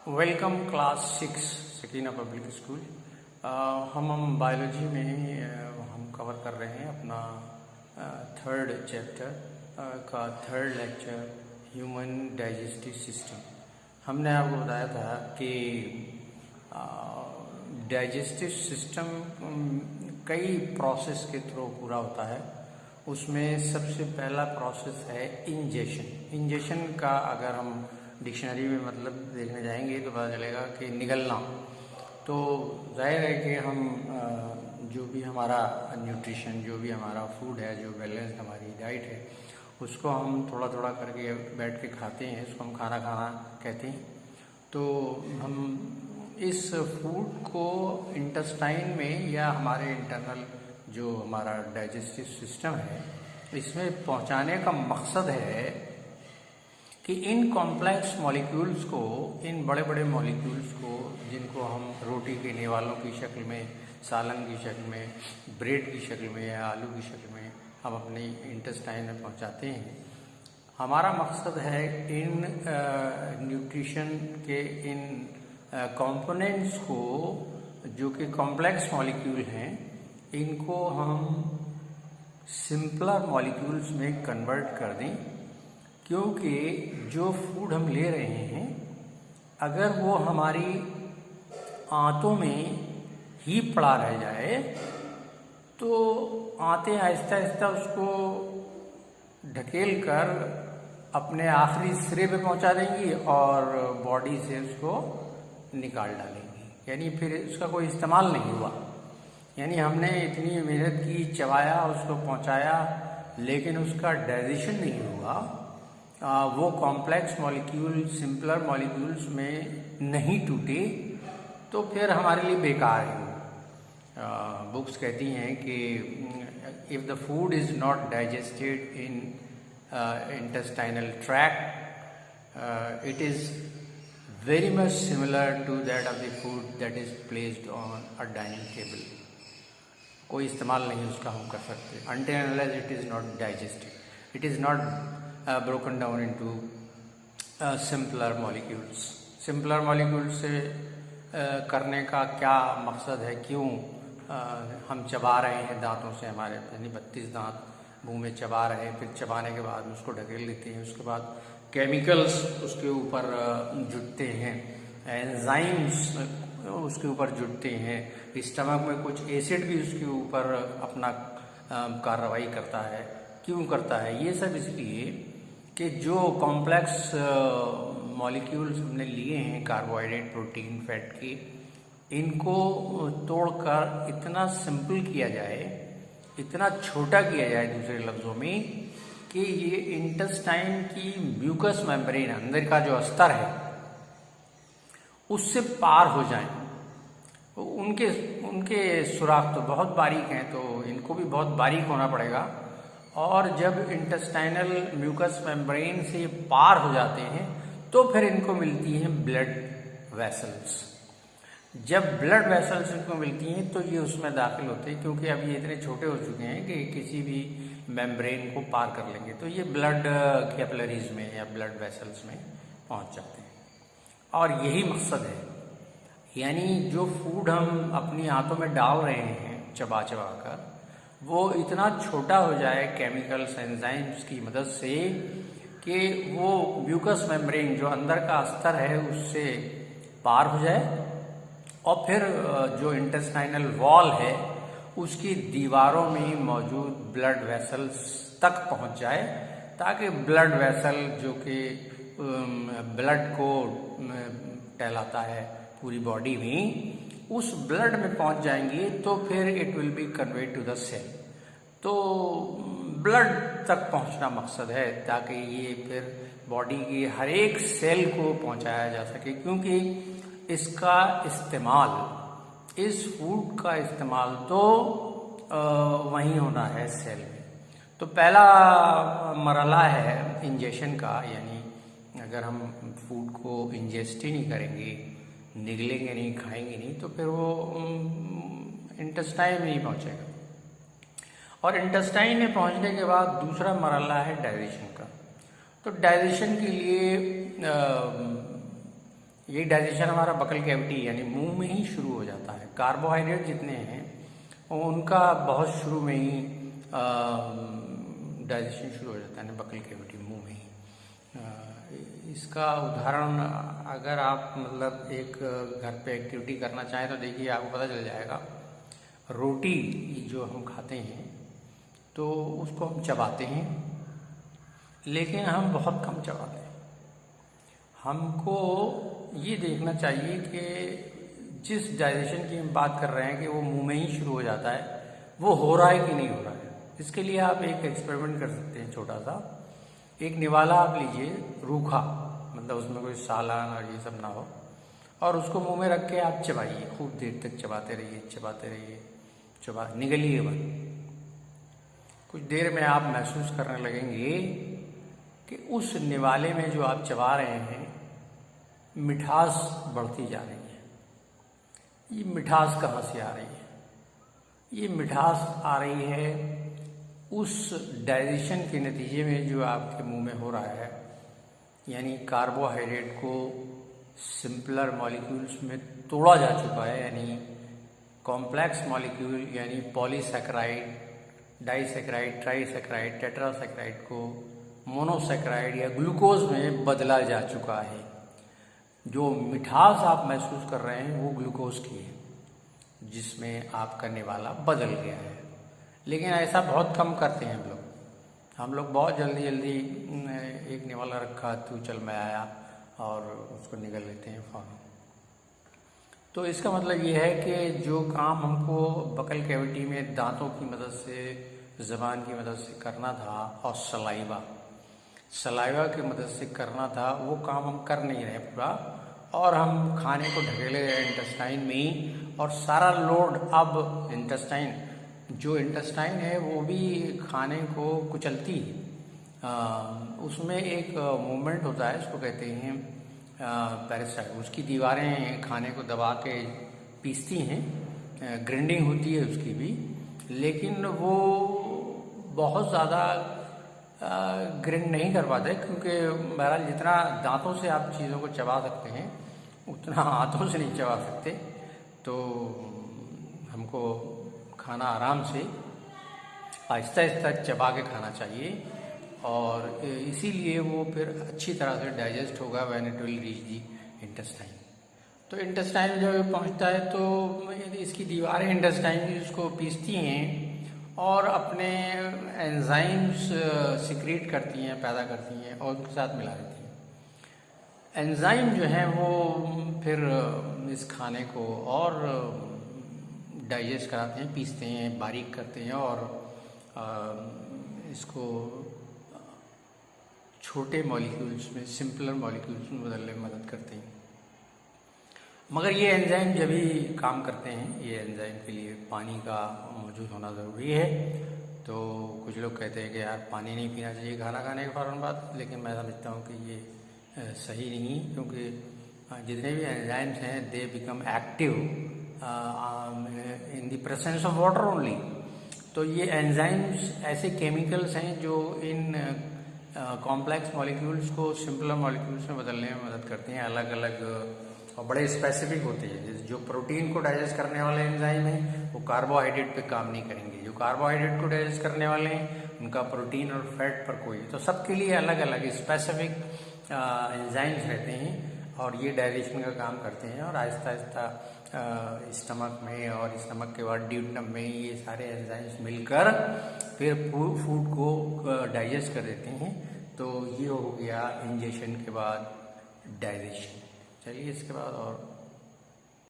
Welcome class 6 Sakina public school. हम biology में हम कवर कर रहे हैं अपना थर्ड चैप्टर का third lecture human digestive system. हमने आपको बताया था कि डाइजेस्टिव सिस्टम कई प्रोसेस के थ्रू पूरा होता है। उसमें सबसे पहला प्रोसेस है इंजेशन। इंजेशन का अगर हम डिक्शनरी में मतलब देखने जाएंगे तो पता चलेगा कि निगलना। तो जाहिर है कि हम जो भी हमारा न्यूट्रिशन, जो भी हमारा फूड है, जो बैलेंस हमारी डाइट है, उसको हम थोड़ा थोड़ा करके बैठ के खाते हैं। इसको हम खाना खाना कहते हैं। तो हम इस फूड को इंटेस्टाइन में या हमारे इंटरनल जो हमारा डाइजेस्टिव सिस्टम है, इसमें पहुंचाने का मकसद है कि इन कॉम्प्लेक्स मॉलिक्यूल्स को, इन बड़े बड़े मॉलिक्यूल्स को, जिनको हम रोटी के निवालों की शक्ल में, सालन की शक्ल में, ब्रेड की शक्ल में या आलू की शक्ल में हम अपने इंटेस्टाइन में पहुंचाते हैं। हमारा मकसद है इन न्यूट्रिशन के इन कंपोनेंट्स को, जो कि कॉम्प्लेक्स मॉलिक्यूल हैं, इनको हम सिंपलर मॉलिक्यूल्स में कन्वर्ट कर दें। क्योंकि जो फूड हम ले रहे हैं, अगर वो हमारी आंतों में ही पड़ा रह जाए तो आंतें आहिस्ता आहिस्ता उसको ढकेल कर अपने आखिरी सिरे पे पहुंचा देंगी और बॉडी से उसको निकाल डालेंगी। यानी फिर उसका कोई इस्तेमाल नहीं हुआ। यानी हमने इतनी मेहनत की, चबाया, उसको पहुंचाया, लेकिन उसका डाइजेशन नहीं हुआ। वो कॉम्प्लेक्स मॉलिक्यूल सिंपलर मॉलिक्यूल्स में नहीं टूटे तो फिर हमारे लिए बेकार है। बुक्स कहती हैं कि if the food is not digested in intestinal tract, it is very much similar to that of the food that is placed on a dining table. कोई इस्तेमाल नहीं उसका हम कर सकते until unless it is not digested, it is not broken down into simpler molecules। simpler molecules से करने का क्या मकसद है, क्यों हम चबा रहे हैं दांतों से, हमारे यानी 32 दांत मुंह में चबा रहे हैं, फिर चबाने के बाद उसको ढकेल देते हैं, उसके बाद केमिकल्स उसके ऊपर जुटते हैं, एंजाइम्स उसके ऊपर जुटते हैं, स्टमक में कुछ एसिड भी उसके ऊपर अपना कार्रवाई करता है। क्यों करता है? ये सब इसलिए कि जो कॉम्प्लेक्स मॉलिक्यूल्स हमने लिए हैं, कार्बोहाइड्रेट, प्रोटीन, फैट के, इनको तोड़कर इतना सिंपल किया जाए, इतना छोटा किया जाए, दूसरे लफ्ज़ों में, कि ये इंटेस्टाइन की म्यूकस मेम्ब्रेन, अंदर का जो अस्तर है, उससे पार हो जाएं। उनके सुराख तो बहुत बारीक हैं, तो इनको भी बहुत बारीक होना पड़ेगा। और जब इंटेस्टाइनल म्यूकस मेम्ब्रेन से पार हो जाते हैं तो फिर इनको मिलती हैं ब्लड वेसल्स। जब ब्लड वेसल्स इनको मिलती हैं तो ये उसमें दाखिल होते हैं, क्योंकि अब ये इतने छोटे हो चुके हैं कि किसी भी मेम्ब्रेन को पार कर लेंगे, तो ये ब्लड कैपिलरीज में या ब्लड वेसल्स में पहुंच जाते हैं। और यही मकसद है, यानी जो फूड हम अपनी आंतों में डाल रहे हैं चबा चबा कर, वो इतना छोटा हो जाए केमिकल्स, एंजाइम्स की मदद से, कि वो म्यूकस मेम्ब्रेन, जो अंदर का अस्तर है, उससे पार हो जाए और फिर जो इंटेस्टाइनल वॉल है उसकी दीवारों में मौजूद ब्लड वेसल्स तक पहुंच जाए, ताकि ब्लड वेसल, जो कि ब्लड को टहलाता है पूरी बॉडी में, उस ब्लड में पहुंच जाएंगे तो फिर it will be conveyed to the cell. तो ब्लड तक पहुंचना मकसद है, ताकि ये फिर बॉडी की हर एक सेल को पहुंचाया जा सके, क्योंकि इसका इस्तेमाल, इस फूड का इस्तेमाल तो वहीं होना है, सेल में। तो पहला मरहला है इंजेशन का, यानी अगर हम फूड को इंजेस्ट ही नहीं करेंगे, निगलेंगे नहीं, खाएंगे नहीं, तो फिर वो इंटेस्टाइन में ही पहुंचेगा। और इंटेस्टाइन में पहुंचने के बाद दूसरा मरहला है डाइजेशन का। तो डाइजेशन के लिए ये डाइजेशन हमारा बकल कैविटी यानी मुंह में ही शुरू हो जाता है। कार्बोहाइड्रेट जितने हैं उनका बहुत शुरू में ही डाइजेशन शुरू हो जाता है बकल कैविटी, मुंह में ही। इसका उदाहरण अगर आप मतलब एक घर पे एक्टिविटी करना चाहें तो देखिए आपको पता चल जाएगा। रोटी जो हम खाते हैं तो उसको हम चबाते हैं, लेकिन हम बहुत कम चबाते हैं। हमको ये देखना चाहिए कि जिस डाइजेशन की हम बात कर रहे हैं कि वो मुंह में ही शुरू हो जाता है, वो हो रहा है कि नहीं हो रहा है। इसके लिए आप एक एक्सपेरिमेंट कर सकते हैं छोटा सा। एक निवाला आप लीजिए रूखा, मतलब उसमें कोई सालन और ये सब ना हो, और उसको मुंह में रख के आप चबाइए, खूब देर तक चबाते रहिए चबाते रहिए, निगलिए मत। कुछ देर में आप महसूस करने लगेंगे कि उस निवाले में जो आप चबा रहे हैं मिठास बढ़ती जा रही है। ये मिठास कहाँ से आ रही है? ये मिठास आ रही है उस डाइजेशन के नतीजे में जो आपके मुंह में हो रहा है, यानी कार्बोहाइड्रेट को सिंपलर मॉलिक्यूल्स में तोड़ा जा चुका है, यानी कॉम्प्लेक्स मॉलिक्यूल यानी पॉलीसैकेराइड, डाइसैकेराइड, ट्राइसैकेराइड, टेट्रासैकेराइड को मोनोसैकेराइड या ग्लूकोज में बदला जा चुका है। जो मिठास आप महसूस कर रहे हैं वो ग्लूकोज की है, जिसमें आपका निवाला बदल गया है। लेकिन ऐसा बहुत कम करते हैं हम लोग बहुत जल्दी जल्दी एक निवाला रखा तू चल मैं आया और उसको निगल लेते हैं फौरन। तो इसका मतलब ये है कि जो काम हमको बकल कैविटी में दांतों की मदद से, ज़बान की मदद से करना था और सलाइवा की मदद से करना था, वो काम हम कर नहीं रहे पूरा, और हम खाने को ढकेले रहे इंटेस्टाइन में ही। और सारा लोड अब इंटेस्टाइन है वो भी खाने को कुचलती है। उसमें एक मूवमेंट होता है, उसको कहते हैं पैरासाइट। उसकी दीवारें खाने को दबा के पीसती हैं, ग्राइंडिंग होती है उसकी भी, लेकिन वो बहुत ज़्यादा ग्राइंड नहीं कर पाते, क्योंकि बहरहाल जितना दांतों से आप चीज़ों को चबा सकते हैं उतना हाथों से नहीं चबा सकते। तो हमको खाना आराम से आहिस्ता आहिस्ता चबा के खाना चाहिए, और इसीलिए वो फिर अच्छी तरह से डाइजेस्ट होगा when it will reach the intestine. तो इंटेस्टाइन जब पहुंचता है तो इसकी दीवारें इंटेस्टाइन उसको पीसती हैं और अपने एंजाइम्स सिक्रीट करती हैं, पैदा करती हैं और उनके साथ मिला देती हैं। एंजाइम जो हैं वो फिर इस खाने को और डाइजेस्ट कराते हैं, पीसते हैं, बारीक करते हैं और इसको छोटे मॉलिक्यूल्स में, सिंपलर मॉलिक्यूल्स में बदलने में मदद करते हैं। मगर ये एंजाइम जब भी काम करते हैं, ये एंजाइम के लिए पानी का मौजूद होना ज़रूरी है। तो कुछ लोग कहते हैं कि यार पानी नहीं पीना चाहिए खाना खाने के फ़ौरन बाद, लेकिन मैं समझता हूँ कि ये सही नहीं, क्योंकि जितने भी एंजाइम्स हैं they become active in the presence of water only. तो ये एंजाइम्स ऐसे केमिकल्स हैं जो इन कॉम्प्लेक्स मॉलिक्यूल्स को सिंपलर मॉलिक्यूल्स में बदलने में मदद करते हैं, अलग अलग, और बड़े स्पेसिफिक होते हैं। जो प्रोटीन को डाइजेस्ट करने वाले एंजाइम हैं वो कार्बोहाइड्रेट पे काम नहीं करेंगे, जो कार्बोहाइड्रेट को डाइजेस्ट करने वाले हैं उनका प्रोटीन और फैट पर कोई। तो सबके लिए अलग अलग स्पेसिफिक एंजाइम्स रहते हैं और ये डाइजेशन का काम करते हैं, और आहिस्ता आहिस्ता स्टमक में और स्टमक के बाद ड्यूडेनम में ये सारे एंजाइम्स मिलकर फिर फूड को डाइजेस्ट कर देते हैं। तो ये हो गया इंजेक्शन के बाद डाइजेशन। चलिए इसके बाद और